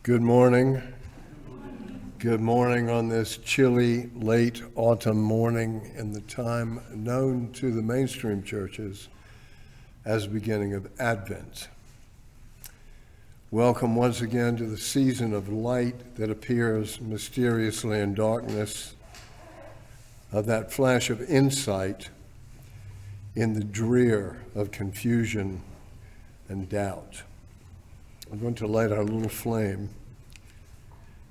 Good morning. Good morning on this chilly, late autumn morning in the time known to the mainstream churches as the beginning of Advent. Welcome once again to the season of light that appears mysteriously in darkness, of that flash of insight in the drear of confusion and doubt. I'm going to light our little flame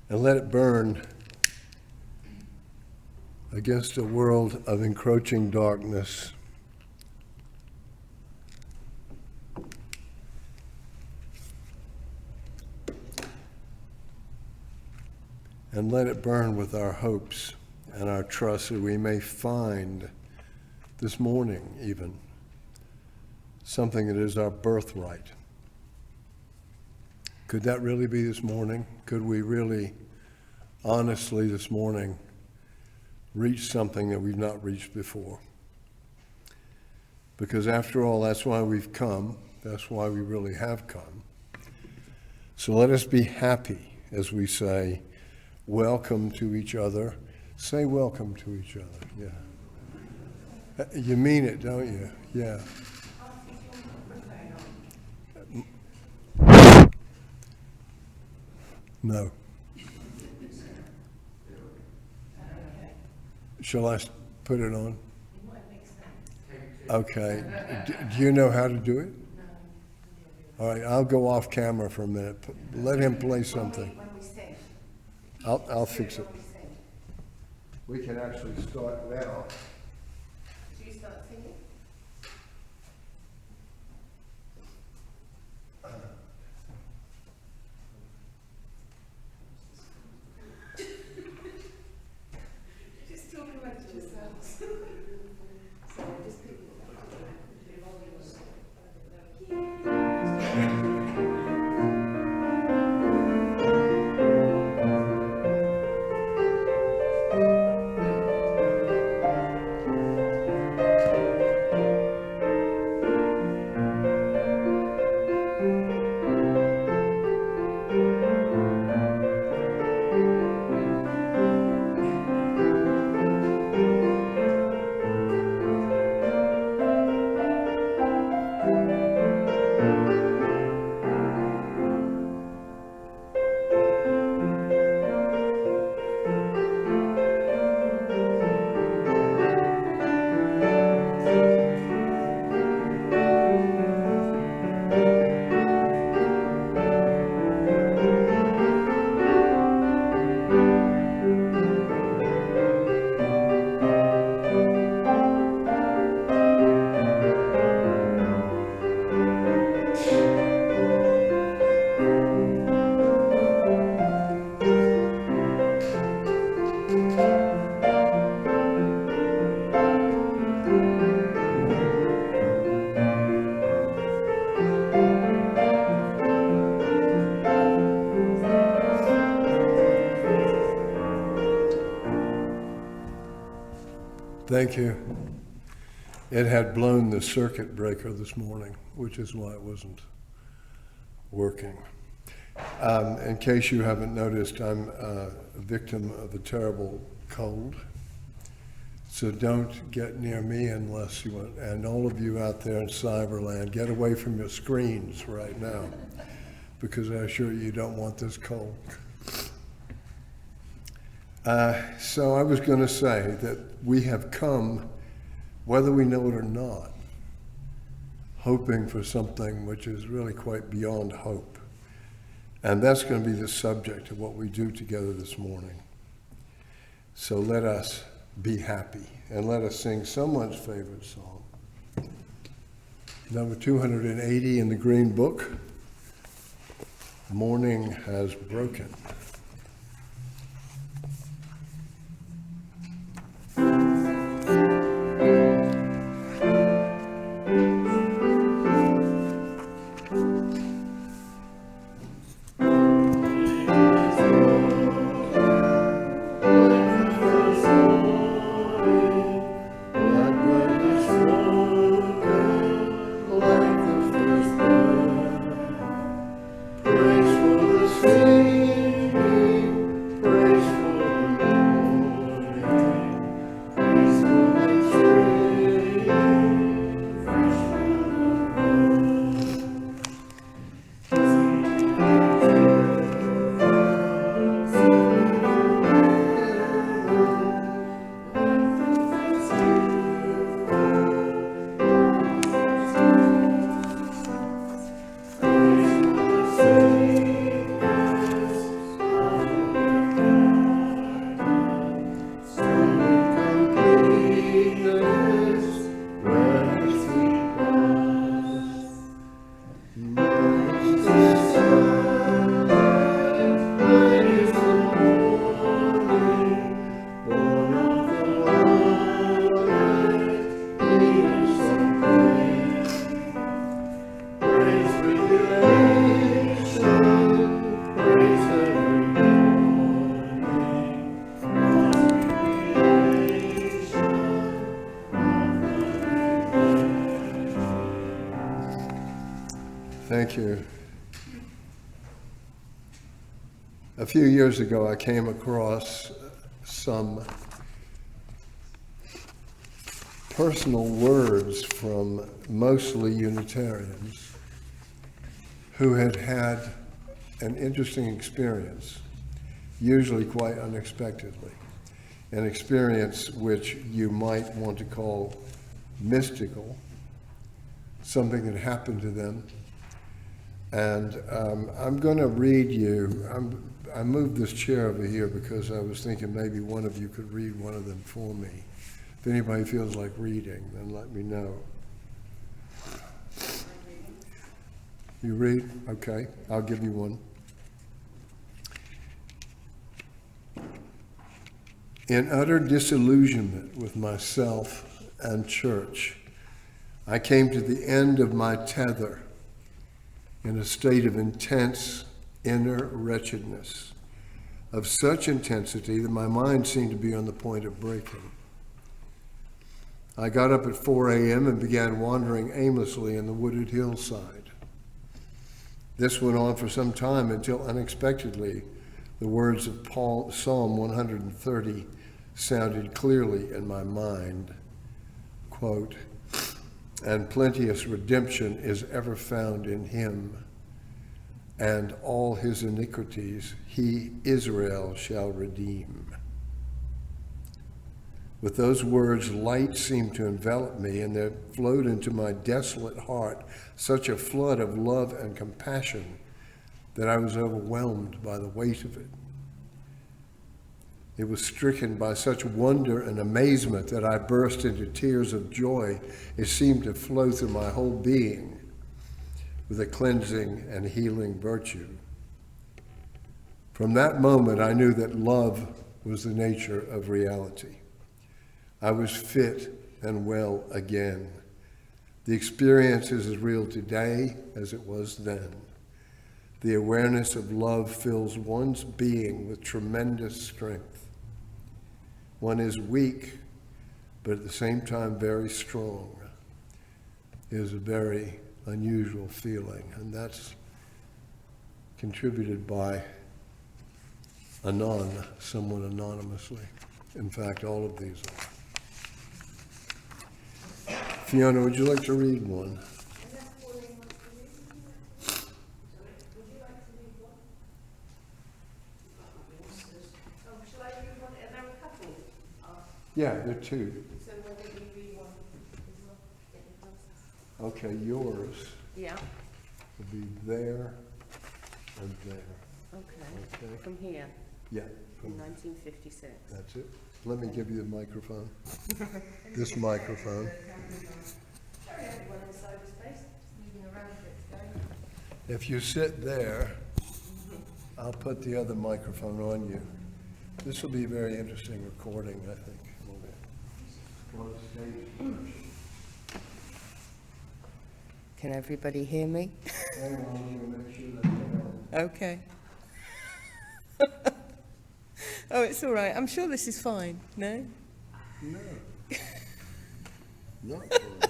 and let it burn against a world of encroaching darkness. And let it burn with our hopes and our trust that we may find this morning even something that is our birthright. Could that really be this morning? Could we really, honestly this morning, reach something that we've not reached before? Because after all, that's why we've come. That's why we really have come. So let us be happy as we say, welcome to each other. Say welcome to each other, yeah. You mean it, don't you? Yeah. No. Shall I put it on? Okay. Do you know how to do it? All right, I'll go off camera for a minute. Let him play something. I'll fix it. We can actually start now. Should you start singing? Just talking about it yourselves. So just people. Thank you. It had blown the circuit breaker this morning, which is why it wasn't working. In case you haven't noticed, I'm a victim of a terrible cold. So don't get near me unless you want. And all of you out there in Cyberland, get away from your screens right now, because I assure you don't want this cold. So I was going to say that we have come, whether we know it or not, hoping for something which is really quite beyond hope. And that's going to be the subject of what we do together this morning. So let us be happy, and let us sing someone's favorite song. Number 280 in the Green Book, Morning Has Broken. Praise for the same. Thank you. A few years ago, I came across some personal words from mostly Unitarians who had had an interesting experience, usually quite unexpectedly, an experience which you might want to call mystical, something that happened to them. And I'm going to read you, I moved this chair over here because I was thinking maybe one of you could read one of them for me. If anybody feels like reading, then let me know. You read? Okay, I'll give you one. In utter disillusionment with myself and church, I came to the end of my tether in a state of intense inner wretchedness, of such intensity that my mind seemed to be on the point of breaking. I got up at 4 a.m. and began wandering aimlessly in the wooded hillside. This went on for some time until unexpectedly the words of Psalm 130 sounded clearly in my mind. Quote, "And plenteous redemption is ever found in him, and all his iniquities he, Israel, shall redeem." With those words, light seemed to envelop me, and there flowed into my desolate heart such a flood of love and compassion that I was overwhelmed by the weight of it. It was stricken by such wonder and amazement that I burst into tears of joy. It seemed to flow through my whole being with a cleansing and healing virtue. From that moment, I knew that love was the nature of reality. I was fit and well again. The experience is as real today as it was then. The awareness of love fills one's being with tremendous strength. One is weak, but at the same time very strong. It is a very unusual feeling, and that's contributed by someone anonymously. In fact, all of these are. Fiona, would you like to read one? Yeah, there are two. So why don't you read one as well? Okay, yours Yeah. will be there and there. Okay. Okay? From here, Yeah, in 1956. that's it. Let me give you the microphone. This microphone. Sorry, everyone in cyberspace, just moving around a bit today. If you sit there, I'll put the other microphone on you. This will be a very interesting recording, I think. Can everybody hear me? Okay. Oh, it's all right. I'm sure this is fine. No? No. Not for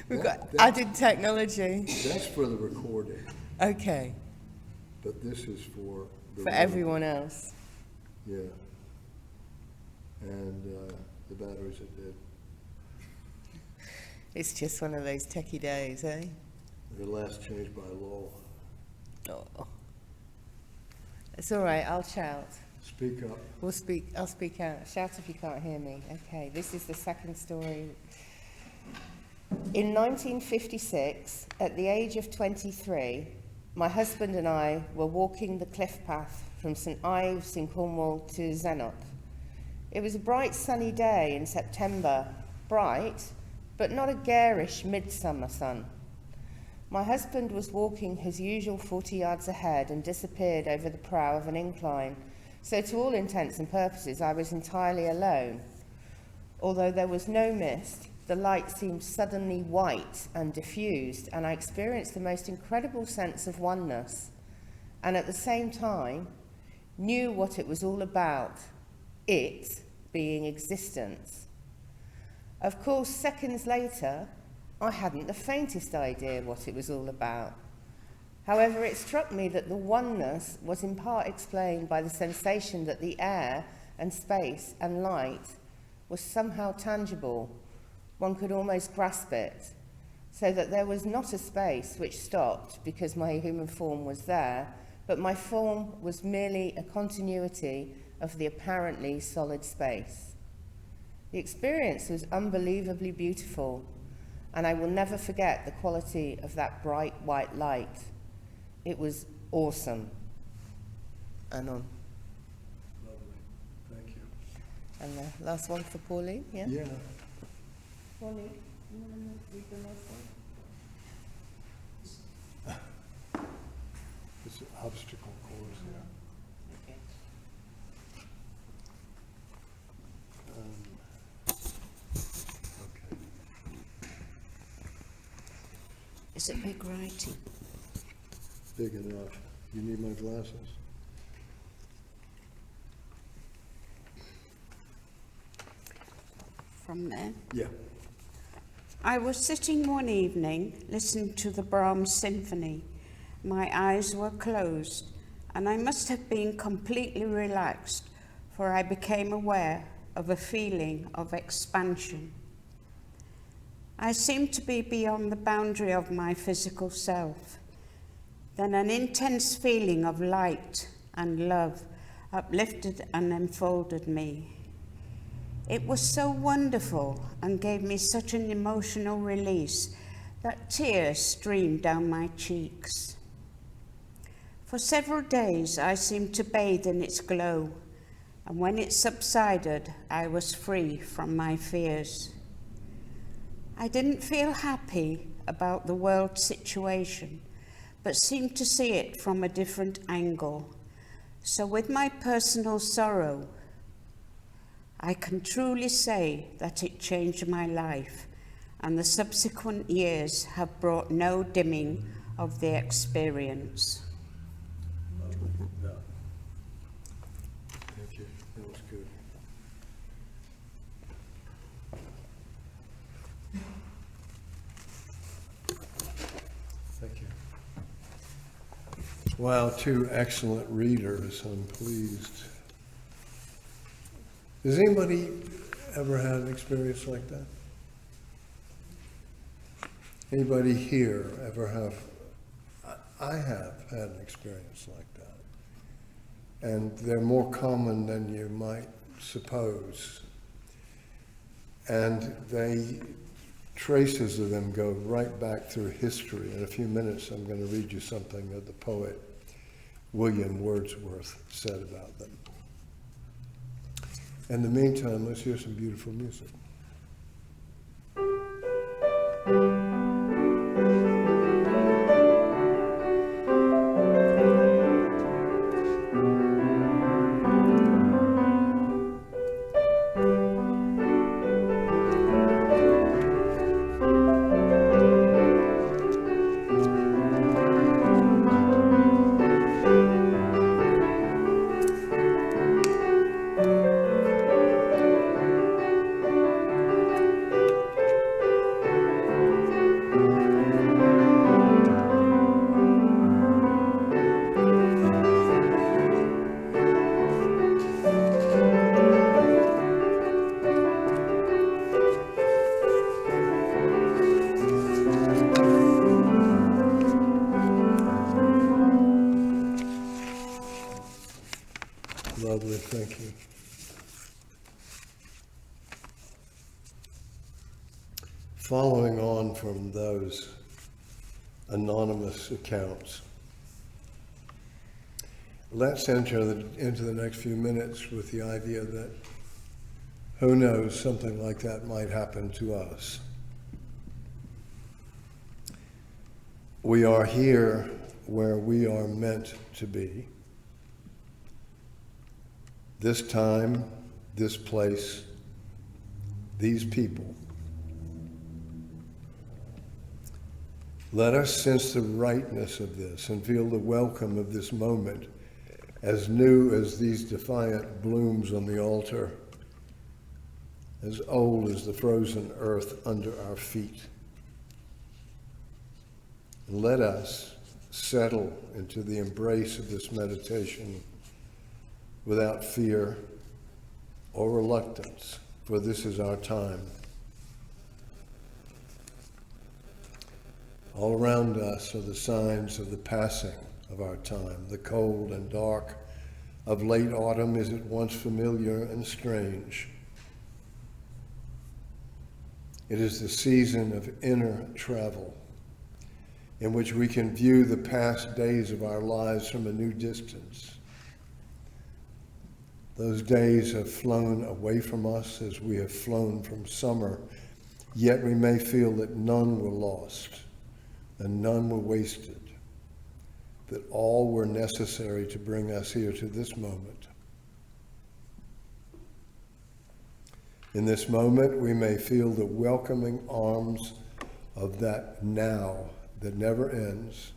We've got added technology. That's for the recording, Okay. but this is for the For everyone else. Yeah. And the batteries are dead. It's just one of those techie days, eh? They're last changed by law. Oh. It's all right. I'll shout. Speak up. I'll speak out. Shout if you can't hear me. Okay, this is the second story. In 1956, at the age of 23, my husband and I were walking the cliff path from St Ives in Cornwall to Zenop. It was a bright sunny day in September, bright, but not a garish midsummer sun. My husband was walking his usual 40 yards ahead and disappeared over the brow of an incline, so to all intents and purposes I was entirely alone. Although there was no mist, the light seemed suddenly white and diffused, and I experienced the most incredible sense of oneness, and at the same time knew what it was all about, it being existence. Of course, seconds later, I hadn't the faintest idea what it was all about. However, it struck me that the oneness was in part explained by the sensation that the air and space and light was somehow tangible. One could almost grasp it, so that there was not a space which stopped because my human form was there, but my form was merely a continuity of the apparently solid space. The experience was unbelievably beautiful, and I will never forget the quality of that bright white light. It was awesome. And on. Lovely. Thank you. And the last one for Pauline, yeah? Yeah. Pauline, you want to read the last one? It's an obstacle course, yeah. Okay. Okay. Is it big writing? Big enough. You need my glasses? From there? Yeah. I was sitting one evening listening to the Brahms symphony. My eyes were closed, and I must have been completely relaxed, for I became aware of a feeling of expansion. I seemed to be beyond the boundary of my physical self. Then an intense feeling of light and love uplifted and enfolded me. It was so wonderful and gave me such an emotional release that tears streamed down my cheeks. For several days I seemed to bathe in its glow, and when it subsided, I was free from my fears. I didn't feel happy about the world situation, but seemed to see it from a different angle. So with my personal sorrow, I can truly say that it changed my life, and the subsequent years have brought no dimming of the experience. Yeah. Thank you. That was good. Thank you. Wow, two excellent readers. I'm pleased. Has anybody ever had an experience like that? Anybody here ever have? I have had an experience like that. And they're more common than you might suppose. And traces of them go right back through history. In a few minutes, I'm going to read you something that the poet William Wordsworth said about them. In the meantime, let's hear some beautiful music. Lovely, thank you. Following on from those anonymous accounts, let's enter into the next few minutes with the idea that who knows, something like that might happen to us. We are here where we are meant to be. This time, this place, these people. Let us sense the rightness of this and feel the welcome of this moment, as new as these defiant blooms on the altar, as old as the frozen earth under our feet. Let us settle into the embrace of this meditation without fear or reluctance, for this is our time. All around us are the signs of the passing of our time. The cold and dark of late autumn is at once familiar and strange. It is the season of inner travel, in which we can view the past days of our lives from a new distance. Those days have flown away from us as we have flown from summer, yet we may feel that none were lost and none were wasted, that all were necessary to bring us here to this moment. In this moment, we may feel the welcoming arms of that now that never ends,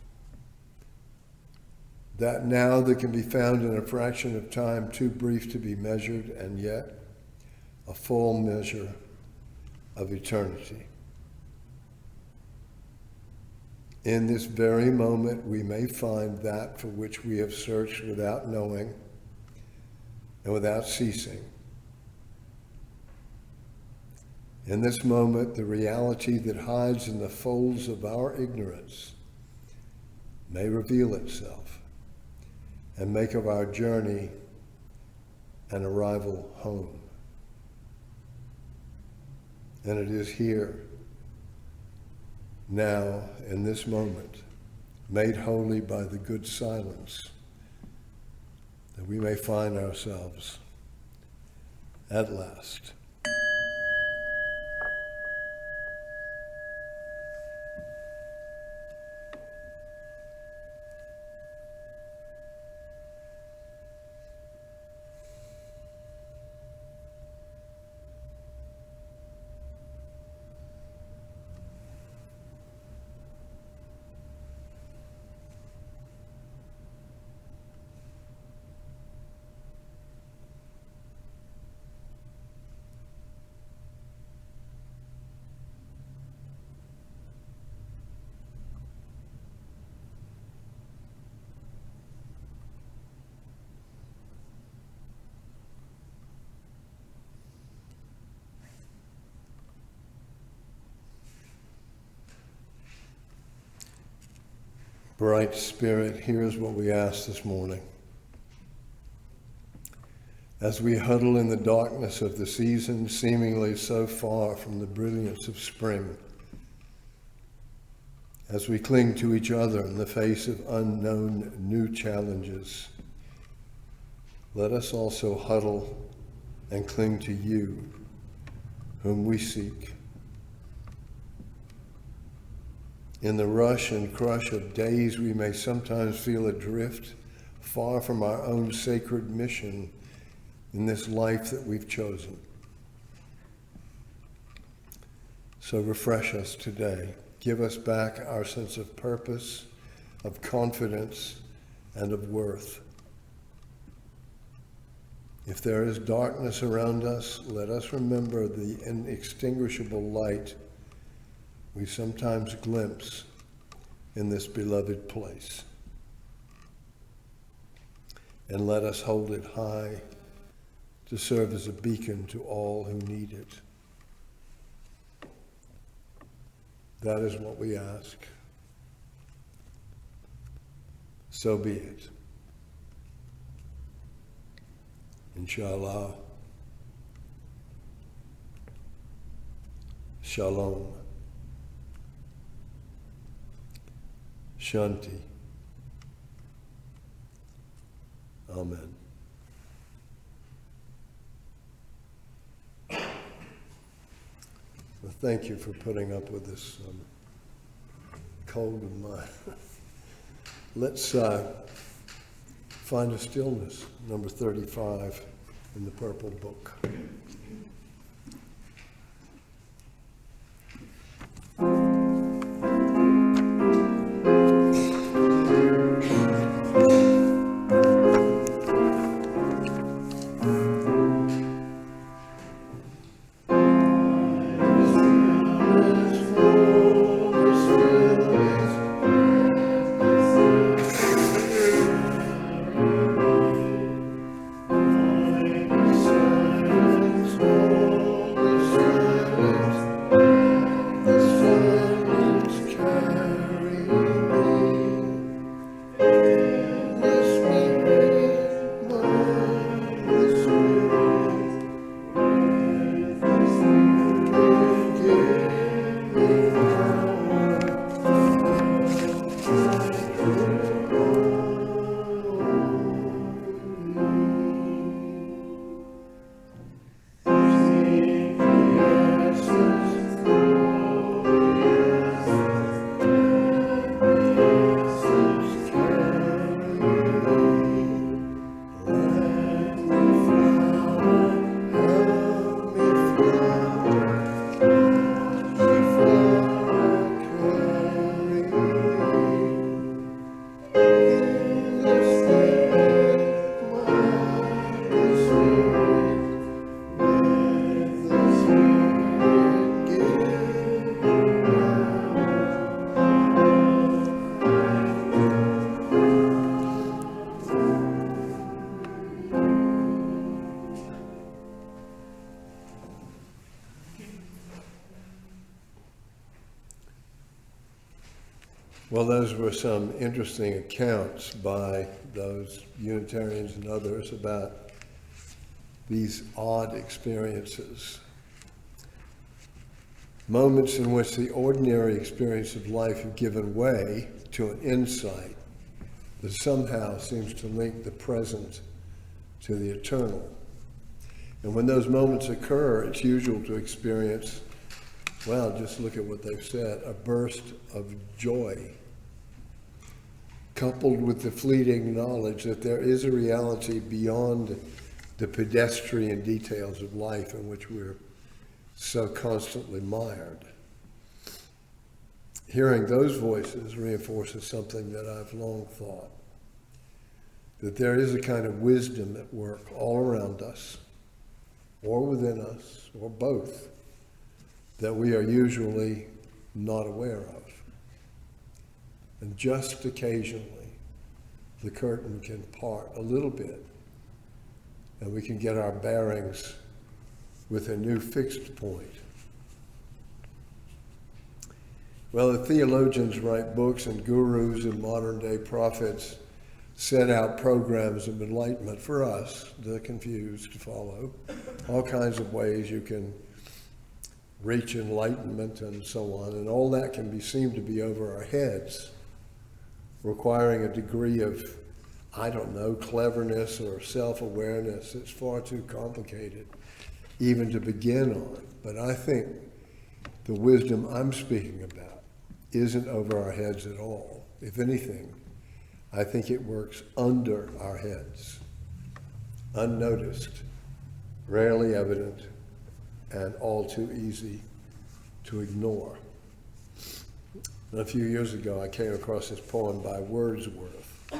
that now that can be found in a fraction of time too brief to be measured, and yet a full measure of eternity. In this very moment, we may find that for which we have searched without knowing and without ceasing. In this moment, the reality that hides in the folds of our ignorance may reveal itself and make of our journey an arrival home. And it is here, now, in this moment, made holy by the good silence, that we may find ourselves at last. Bright Spirit, here's what we ask this morning. As we huddle in the darkness of the season, seemingly so far from the brilliance of spring, as we cling to each other in the face of unknown new challenges, let us also huddle and cling to you, whom we seek. In the rush and crush of days, we may sometimes feel adrift, far from our own sacred mission in this life that we've chosen. So refresh us today. Give us back our sense of purpose, of confidence, and of worth. If there is darkness around us, let us remember the inextinguishable light we sometimes glimpse in this beloved place. And let us hold it high to serve as a beacon to all who need it. That is what we ask. So be it. Inshallah. Shalom. Shanti. Amen. Well, thank you for putting up with this cold of mine. Let's find a stillness, number 35 in the Purple Book. Well, those were some interesting accounts by those Unitarians and others about these odd experiences. Moments in which the ordinary experience of life have given way to an insight that somehow seems to link the present to the eternal. And when those moments occur, it's usual to experience, well, just look at what they've said, a burst of joy, coupled with the fleeting knowledge that there is a reality beyond the pedestrian details of life in which we're so constantly mired. Hearing those voices reinforces something that I've long thought, that there is a kind of wisdom at work all around us, or within us, or both, that we are usually not aware of. And just occasionally, the curtain can part a little bit, and we can get our bearings with a new fixed point. Well, the theologians write books, and gurus and modern-day prophets set out programs of enlightenment for us, the confused, to follow. All kinds of ways you can reach enlightenment and so on, and all that can seem to be over our heads, requiring a degree of, I don't know, cleverness or self-awareness. It's far too complicated even to begin on. But I think the wisdom I'm speaking about isn't over our heads at all. If anything, I think it works under our heads, unnoticed, rarely evident, and all too easy to ignore. And a few years ago, I came across this poem by Wordsworth.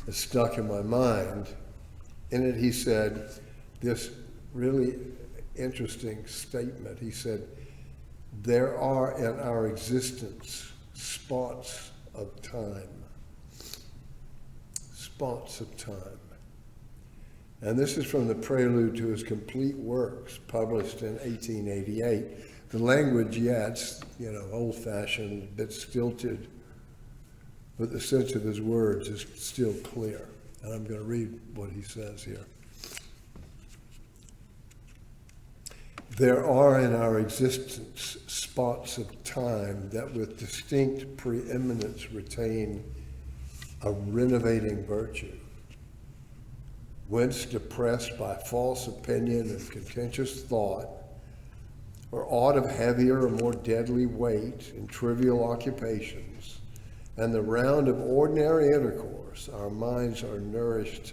It stuck in my mind. In it, he said this really interesting statement. He said, "There are in our existence spots of time." Spots of time. And this is from the prelude to his complete works, published in 1888. The language, yeah, it's, old-fashioned, a bit stilted, but the sense of his words is still clear. And I'm going to read what he says here. There are in our existence spots of time that with distinct preeminence retain a renovating virtue, whence depressed by false opinion and contentious thought, or aught of heavier or more deadly weight in trivial occupations, and the round of ordinary intercourse, our minds are nourished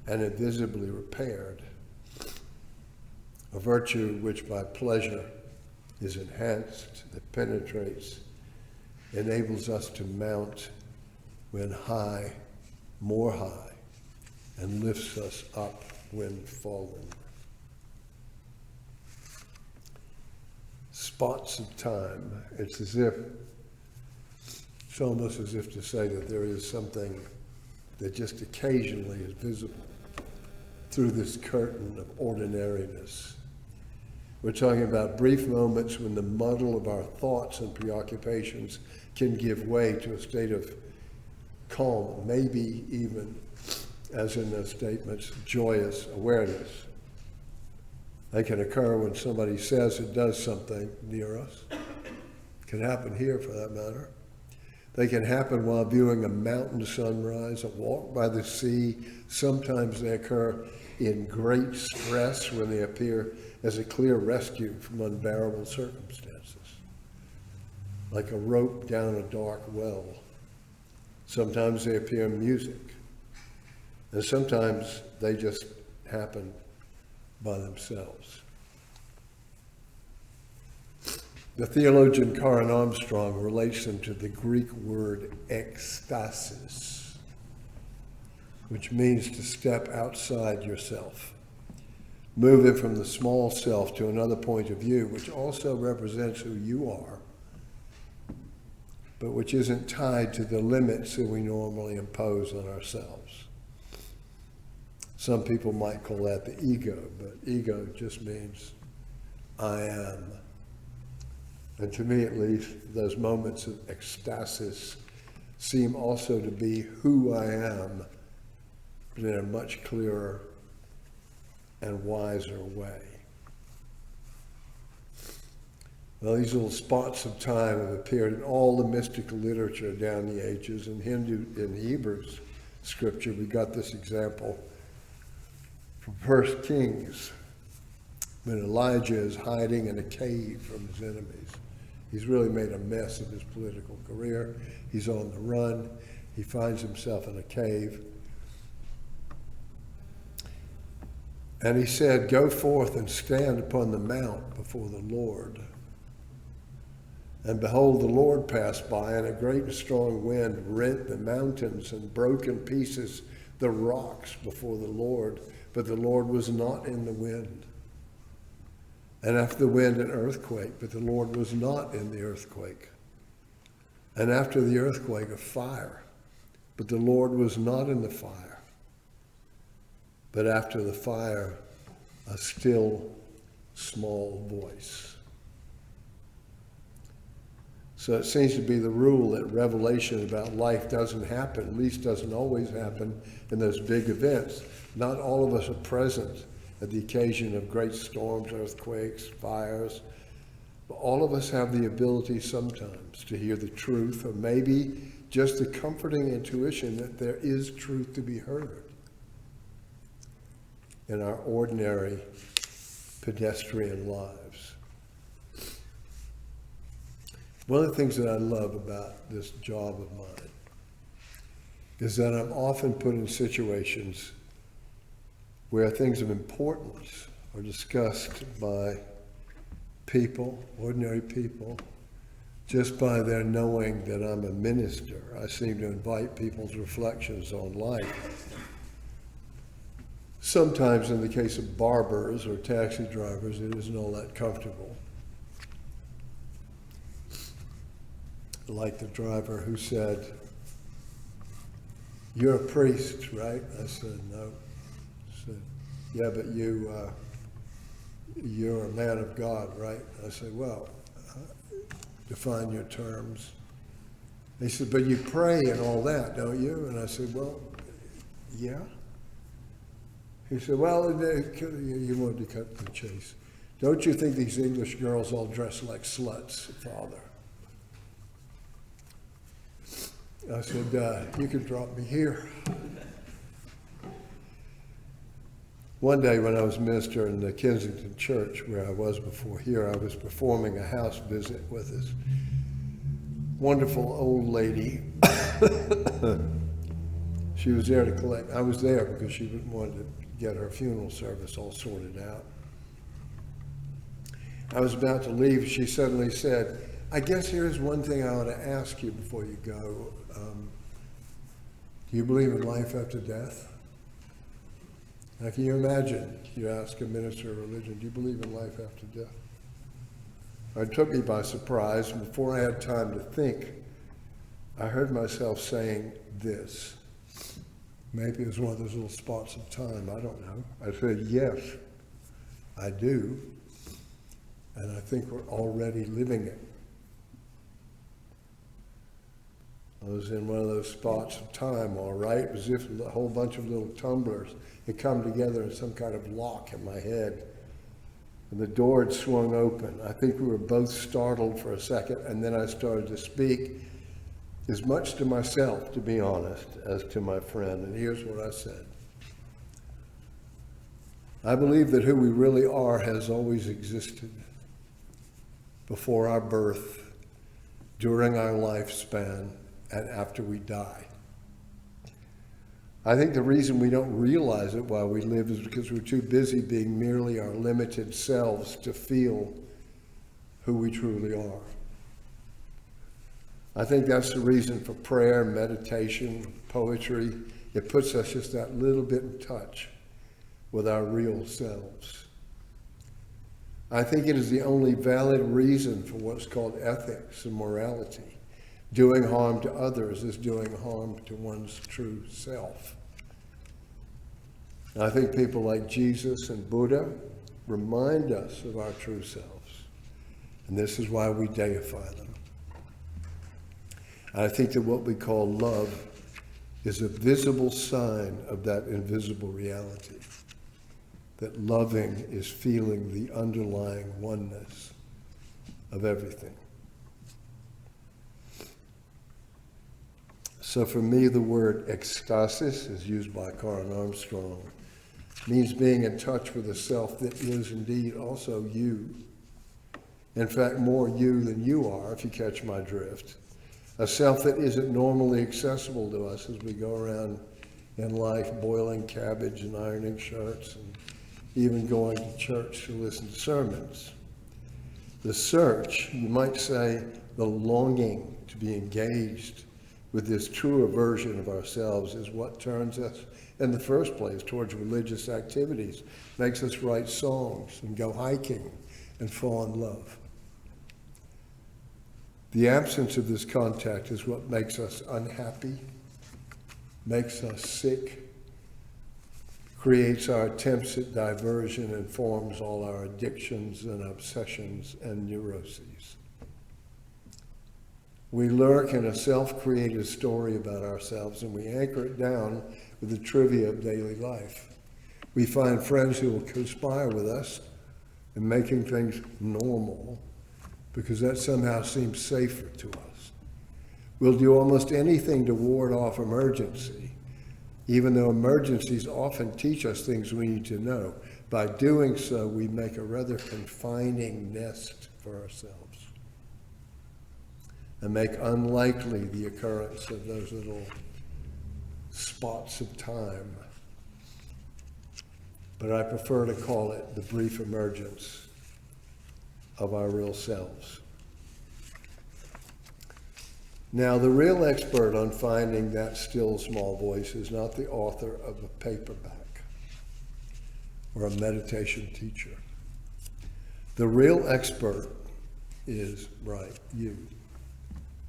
and invisibly repaired. A virtue which by pleasure is enhanced, that penetrates, enables us to mount when high, more high, and lifts us up when fallen. Spots of time. It's almost as if to say that there is something that just occasionally is visible through this curtain of ordinariness. We're talking about brief moments when the muddle of our thoughts and preoccupations can give way to a state of calm, maybe even, as in those statements, joyous awareness. They can occur when somebody says it does something near us. It can happen here, for that matter. They can happen while viewing a mountain sunrise, a walk by the sea. Sometimes they occur in great stress when they appear as a clear rescue from unbearable circumstances, like a rope down a dark well. Sometimes they appear in music, and sometimes they just happen by themselves. The theologian Karen Armstrong relates them to the Greek word ekstasis, which means to step outside yourself, moving from the small self to another point of view, which also represents who you are, but which isn't tied to the limits that we normally impose on ourselves. Some people might call that the ego, but ego just means I am. And to me, at least, those moments of ecstasis seem also to be who I am, but in a much clearer and wiser way. Well, these little spots of time have appeared in all the mystical literature down the ages. In Hebrews scripture, we got this example from 1 Kings, when Elijah is hiding in a cave from his enemies. He's really made a mess of his political career. He's on the run. He finds himself in a cave. And he said, "Go forth and stand upon the mount before the Lord." And behold, the Lord passed by, and a great and strong wind rent the mountains and broke in pieces the rocks before the Lord. But the Lord was not in the wind. And after the wind, an earthquake, but the Lord was not in the earthquake. And after the earthquake, a fire, but the Lord was not in the fire. But after the fire, a still small voice. So it seems to be the rule that revelation about life doesn't happen, at least doesn't always happen in those big events. Not all of us are present at the occasion of great storms, earthquakes, fires. But all of us have the ability sometimes to hear the truth, or maybe just the comforting intuition that there is truth to be heard in our ordinary pedestrian lives. One of the things that I love about this job of mine is that I'm often put in situations where things of importance are discussed by people, ordinary people, just by their knowing that I'm a minister. I seem to invite people's reflections on life. Sometimes in the case of barbers or taxi drivers, it isn't all that comfortable. Like the driver who said, "You're a priest, right?" I said, "No." He said, "Yeah, but you're a man of God, right?" I said, "Well, define your terms." He said, "But you pray and all that, don't you?" And I said, "Well, yeah." He said, "Well, you wanted to cut the chase. Don't you think these English girls all dress like sluts, Father?" I said, "You can drop me here." One day when I was minister in the Kensington church, where I was before here, I was performing a house visit with this wonderful old lady. She was there to collect. I was there because she wanted to get her funeral service all sorted out. I was about to leave. She suddenly said, "I guess here's one thing I ought to ask you before you go. Do you believe in life after death?" Now, can you imagine? You ask a minister of religion, "Do you believe in life after death?" It took me by surprise, and before I had time to think, I heard myself saying this. Maybe it was one of those little spots of time, I don't know. I said, "Yes, I do, and I think we're already living it." I was in one of those spots of time, all right. It was as if a whole bunch of little tumblers had come together in some kind of lock in my head. And the door had swung open. I think we were both startled for a second, and then I started to speak as much to myself, to be honest, as to my friend. And here's what I said. "I believe that who we really are has always existed before our birth, during our lifespan, and after we die. I think the reason we don't realize it while we live is because we're too busy being merely our limited selves to feel who we truly are. I think that's the reason for prayer, meditation, poetry. It puts us just that little bit in touch with our real selves. I think it is the only valid reason for what's called ethics and morality. Doing harm to others is doing harm to one's true self. And I think people like Jesus and Buddha remind us of our true selves. And this is why we deify them. I think that what we call love is a visible sign of that invisible reality. That loving is feeling the underlying oneness of everything. So for me, the word ecstasis, as used by Karen Armstrong, means being in touch with a self that is indeed also you. In fact, more you than you are, if you catch my drift. A self that isn't normally accessible to us as we go around in life boiling cabbage and ironing shirts and even going to church to listen to sermons. The search, you might say, the longing to be engaged with this truer version of ourselves is what turns us in the first place towards religious activities, makes us write songs and go hiking and fall in love. The absence of this contact is what makes us unhappy, makes us sick, creates our attempts at diversion, and forms all our addictions and obsessions and neuroses. We lurk in a self-created story about ourselves, and we anchor it down with the trivia of daily life. We find friends who will conspire with us in making things normal because that somehow seems safer to us. We'll do almost anything to ward off emergency, even though emergencies often teach us things we need to know. By doing so, we make a rather confining nest for ourselves and make unlikely the occurrence of those little spots of time. But I prefer to call it the brief emergence of our real selves. Now, the real expert on finding that still small voice is not the author of a paperback or a meditation teacher. The real expert is, right, you.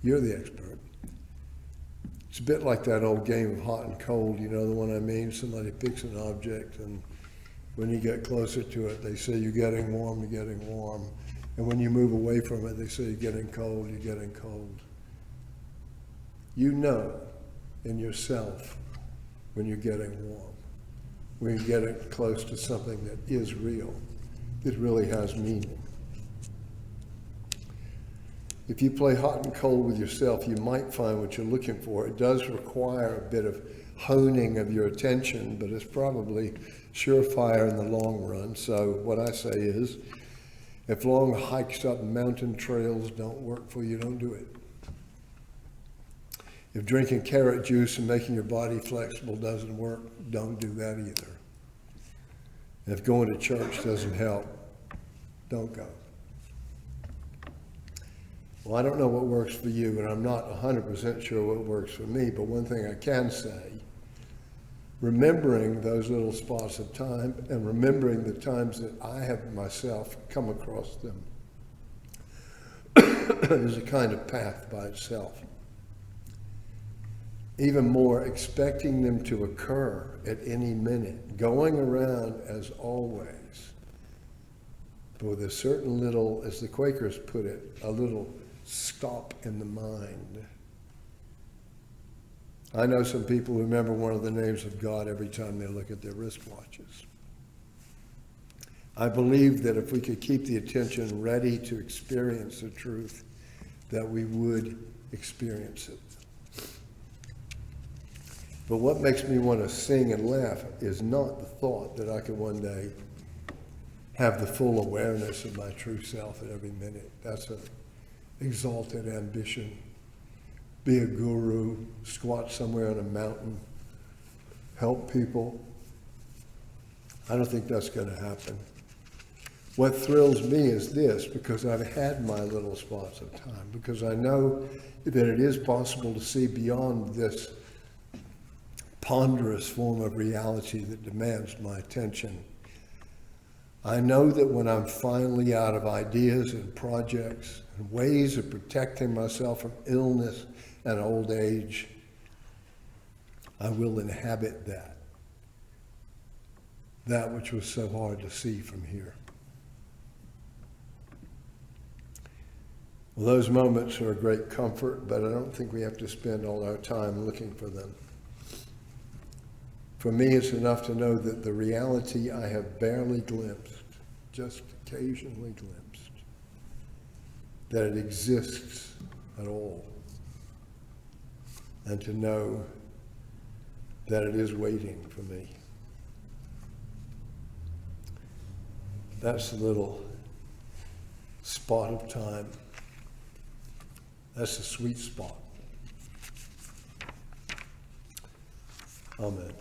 You're the expert. It's a bit like that old game of hot and cold, you know the one I mean? Somebody picks an object, and when you get closer to it, they say you're getting warm, you're getting warm. And when you move away from it, they say you're getting cold, you're getting cold. You know in yourself when you're getting warm, when you're getting close to something that is real, that really has meaning. If you play hot and cold with yourself, you might find what you're looking for. It does require a bit of honing of your attention, but it's probably surefire in the long run. So what I say is, if long hikes up mountain trails don't work for you, don't do it. If drinking carrot juice and making your body flexible doesn't work, don't do that either. If going to church doesn't help, don't go. Well, I don't know what works for you, and I'm not 100% sure what works for me, but one thing I can say, remembering those little spots of time and remembering the times that I have myself come across them is a kind of path by itself. Even more, expecting them to occur at any minute, going around as always, but with a certain little, as the Quakers put it, a little stop in the mind. I know some people who remember one of the names of God every time they look at their wristwatches. I believe that if we could keep the attention ready to experience the truth, that we would experience it. But what makes me want to sing and laugh is not the thought that I could one day have the full awareness of my true self at every minute. That's an exalted ambition. Be a guru, squat somewhere on a mountain, help people. I don't think that's going to happen. What thrills me is this, because I've had my little spots of time, because I know that it is possible to see beyond this ponderous form of reality that demands my attention. I know that when I'm finally out of ideas and projects and ways of protecting myself from illness and old age, I will inhabit that which was so hard to see from here. Well, those moments are a great comfort, but I don't think we have to spend all our time looking for them. For me, it's enough to know that the reality I have barely glimpsed, just occasionally glimpsed, that it exists at all, and to know that it is waiting for me. That's the little spot of time. That's the sweet spot. Amen.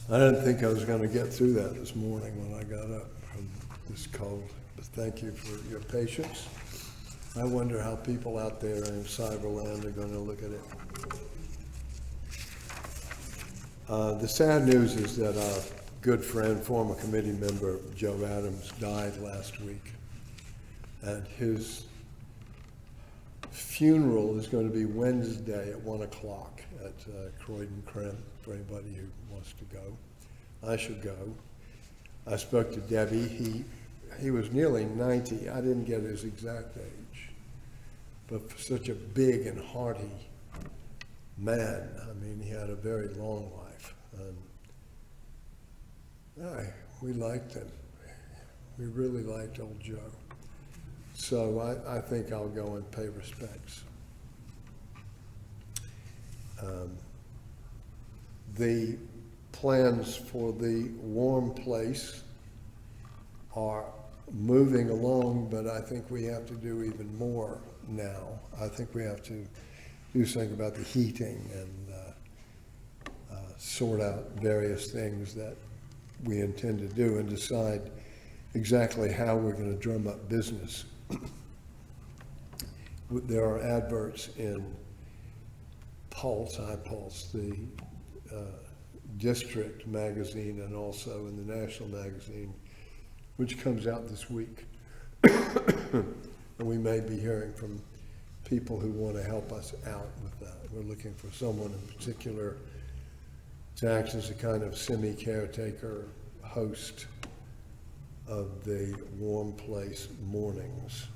I didn't think I was going to get through that this morning when I got up from this cold, but thank you for your patience. I wonder how people out there in cyberland are going to look at it. The sad news is that our good friend, former committee member Joe Adams, died last week, and his funeral is going to be Wednesday at 1 o'clock at Croydon Unitarians for anybody who wants to go. I should go. I spoke to Debbie. He was nearly 90. I didn't get his exact age, but for such a big and hearty man, I mean, he had a very long life. And we liked him. We really liked old Joe. So I think I'll go and pay respects. The plans for the warm place are moving along, but I think we have to do even more now. I think we have to do something about the heating and sort out various things that we intend to do and decide exactly how we're going to drum up business. There are adverts in Pulse, iPulse, the district magazine, and also in the national magazine, which comes out this week. And we may be hearing from people who want to help us out with that. We're looking for someone in particular to act as a kind of semi-caretaker host of the Warm Place mornings.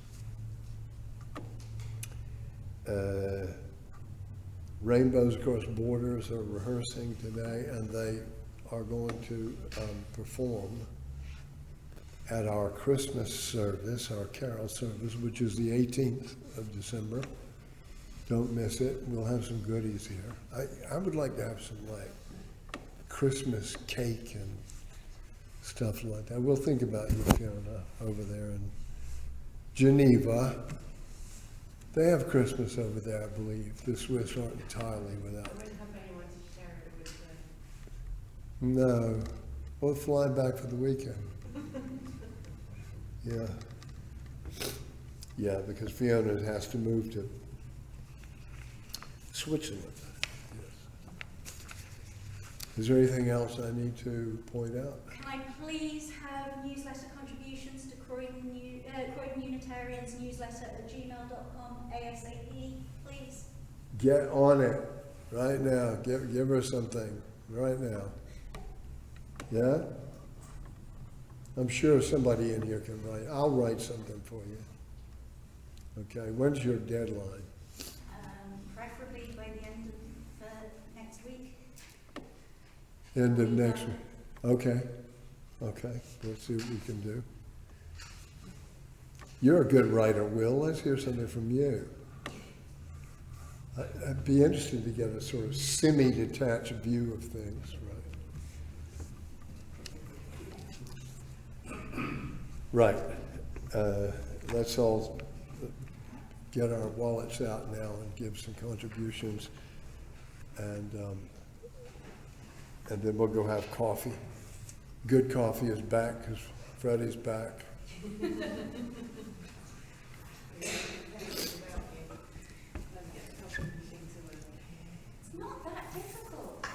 Rainbows Across Borders are rehearsing today, and they are going to perform at our Christmas service, our carol service, which is the 18th of December. Don't miss it. We'll have some goodies here. I would like to have some like Christmas cake and stuff like that. We'll think about you, Fiona, over there in Geneva. They have Christmas over there, I believe. The Swiss aren't entirely without. I wouldn't have anyone to share it with. No. We'll fly back for the weekend. Yeah. Yeah, because Fiona has to move to Switzerland. Yes. Is there anything else I need to point out? Can I please have newsletter contributions to Croydon Unitarians newsletter at gmail.com ASAP, please? Get on it right now. Give her something right now. Yeah? I'm sure somebody in here can write. I'll write something for you. Okay, when's your deadline? Preferably by the end of next week. End of next week. Okay. Okay, we'll see what we can do. You're a good writer, Will. Let's hear something from you. I'd be interested to get a sort of semi-detached view of things, right? Right. Let's all get our wallets out now and give some contributions, and then we'll go have coffee. Good coffee is back because Freddie's back. It's not that difficult.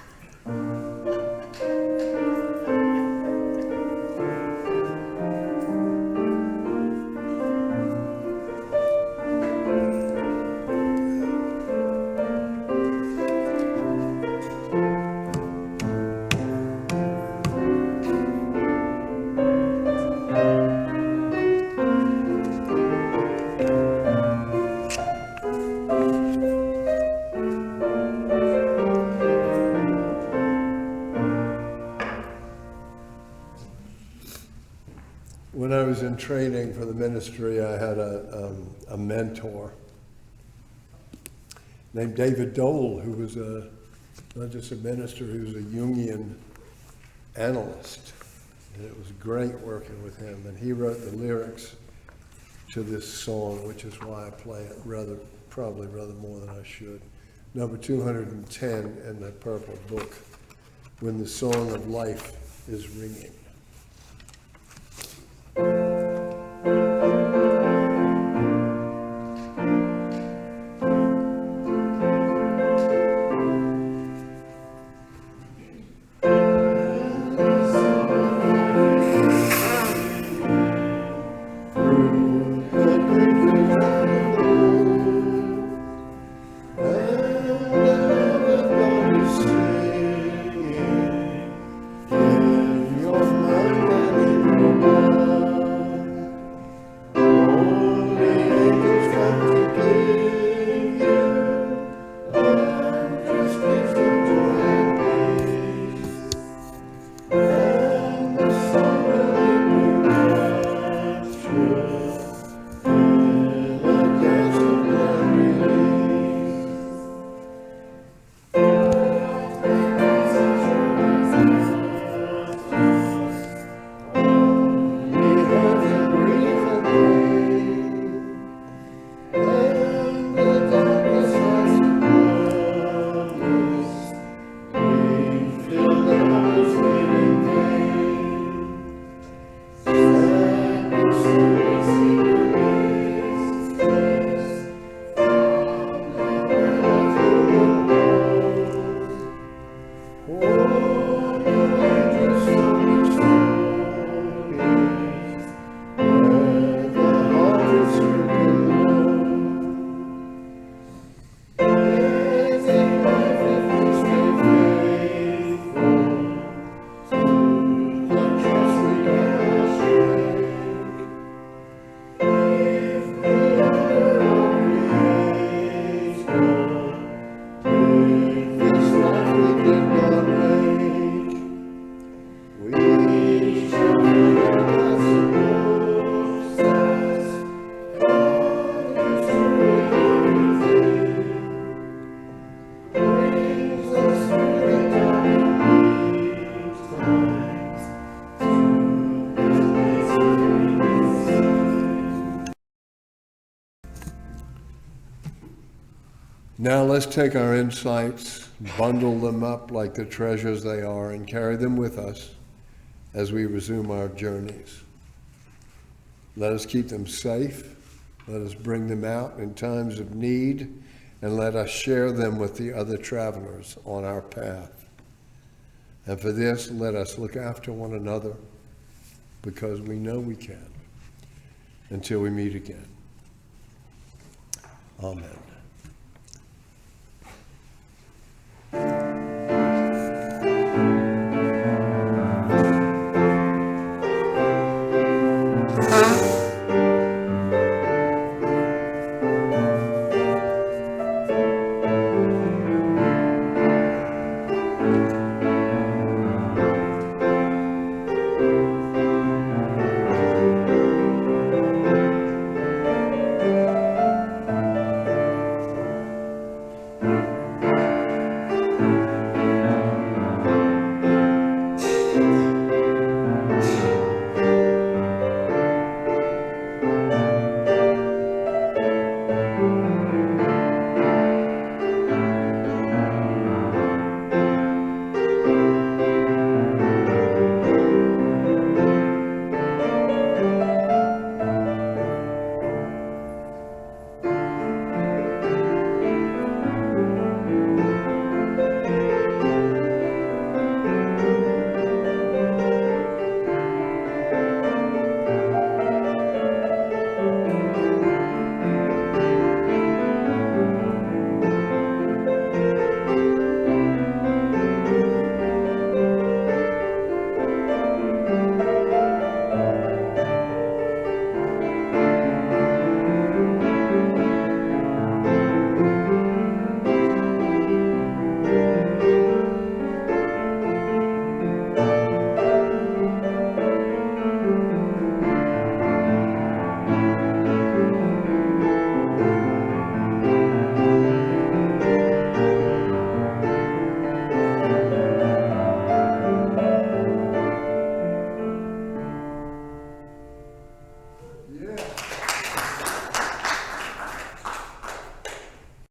When I was in training for the ministry, I had a mentor named David Dole, who was not just a minister, he was a Jungian analyst. And it was great working with him. And he wrote the lyrics to this song, which is why I play it probably more than I should. Number 210 in the Purple Book, When the Song of Life is Ringing. Now let's take our insights, bundle them up like the treasures they are, and carry them with us as we resume our journeys. Let us keep them safe. Let us bring them out in times of need, and let us share them with the other travelers on our path. And for this, let us look after one another, because we know we can, until we meet again. Amen.